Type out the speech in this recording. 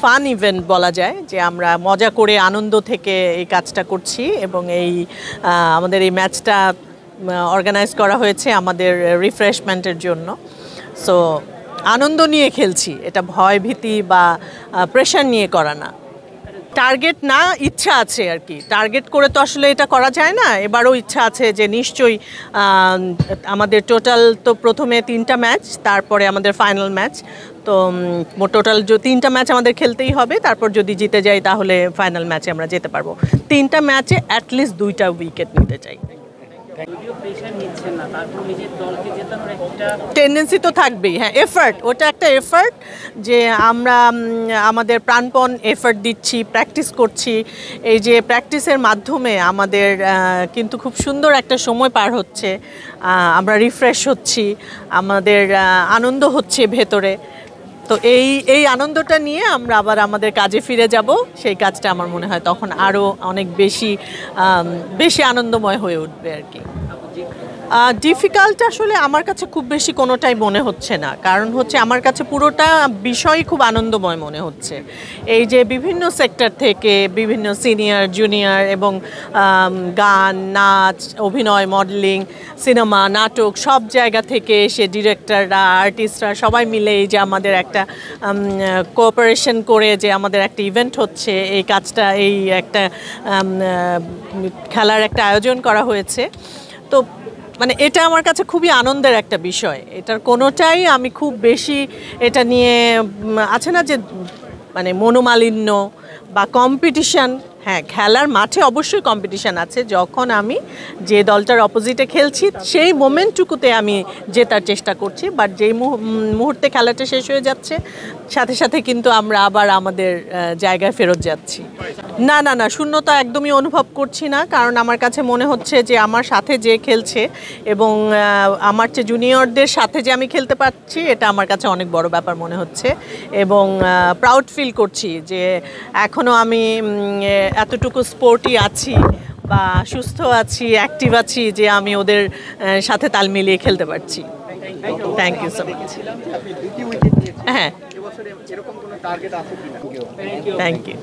Fun event বলা যায়, যে আমরা মজা করে আনন্দ থেকে এই কাজটা করছি এবং আমাদের এই ম্যাচটা অর্গানাইজ করা হয়েছে আমাদের রিফ্রেশমেন্টের জন্য। সো আনন্দ নিয়ে খেলছি, এটা ভয় ভীতি বা প্রেশার নিয়ে করা না। টার্গেট না, ইচ্ছা আছে আর কি। টার্গেট করে তো আসলে এটা করা যায় না। এবারও ইচ্ছা আছে যে নিশ্চয়ই আমাদের টোটাল তো প্রথমে 3টা ম্যাচ, তারপরে আমাদের ফাইনাল ম্যাচ। তো টোটাল 3টা ম্যাচ আমাদের খেলতেই হবে, তারপর যদি জিতে যাই তাহলে ফাইনাল ম্যাচে আমরা যেতে পারবো। 3টা ম্যাচে অ্যাটলিস্ট 2টা উইকেট নিতে চাই। টেন্ডেন্সি তো থাকবেই, হ্যাঁ, এফার্ট, ওটা একটা এফার্ট যে আমরা আমাদের প্রাণপণ এফার্ট দিচ্ছি, প্র্যাকটিস করছি। এই যে প্র্যাকটিসের মাধ্যমে আমাদের কিন্তু খুব সুন্দর একটা সময় পার হচ্ছে, আমরা রিফ্রেশ হচ্ছি, আমাদের আনন্দ হচ্ছে ভেতরে। তো এই আনন্দটা নিয়ে আমরা আবার আমাদের কাজে ফিরে যাব। সেই কাজটা আমার মনে হয় তখন আরও অনেক বেশি আনন্দময় হয়ে উঠবে আর কি। ডিফিকাল্ট আসলে আমার কাছে খুব বেশি কোনোটাই মনে হচ্ছে না, কারণ হচ্ছে আমার কাছে পুরোটা বিষয়ই খুব আনন্দময় মনে হচ্ছে। এই যে বিভিন্ন সেক্টর থেকে বিভিন্ন সিনিয়র জুনিয়র এবং গান, নাচ, অভিনয়, মডেলিং, সিনেমা, নাটক, সব জায়গা থেকে এসে ডিরেক্টররা, আর্টিস্টরা সবাই মিলে এই যে আমাদের একটা কোঅপারেশন করে যে আমাদের একটা ইভেন্ট হচ্ছে, এই কাজটা, এই একটা খেলার একটা আয়োজন করা হয়েছে। তো মানে এটা আমার কাছে খুবই আনন্দের একটা বিষয়। এটার কোনোটাই আমি খুব বেশি এটা নিয়ে আছে না যে মানে মনোমালিন্য বা কম্পিটিশান। হ্যাঁ, খেলার মাঠে অবশ্যই কম্পিটিশান আছে। যখন আমি যে দলটার অপোজিটে খেলছি সেই মোমেন্টটুকুতে আমি জেতার চেষ্টা করছি, বাট যেই মুহূর্তে খেলাটা শেষ হয়ে যাচ্ছে সাথে সাথে কিন্তু আমরা আবার আমাদের জায়গায় ফেরত যাচ্ছি। না না না, শূন্যতা একদমই অনুভব করছি না, কারণ আমার কাছে মনে হচ্ছে যে আমার সাথে যে খেলছে এবং আমার যে জুনিয়রদের সাথে যে আমি খেলতে পারছি, এটা আমার কাছে অনেক বড় ব্যাপার মনে হচ্ছে এবং প্রাউড ফিল করছি যে এখনও আমি এতটুকু স্পোর্টি আছি বা সুস্থ আছি, অ্যাক্টিভ আছি, যে আমি ওদের সাথে তাল মিলিয়ে খেলতে পারছি। Thank you so much. হ্যাঁ, থ্যাংক ইউ।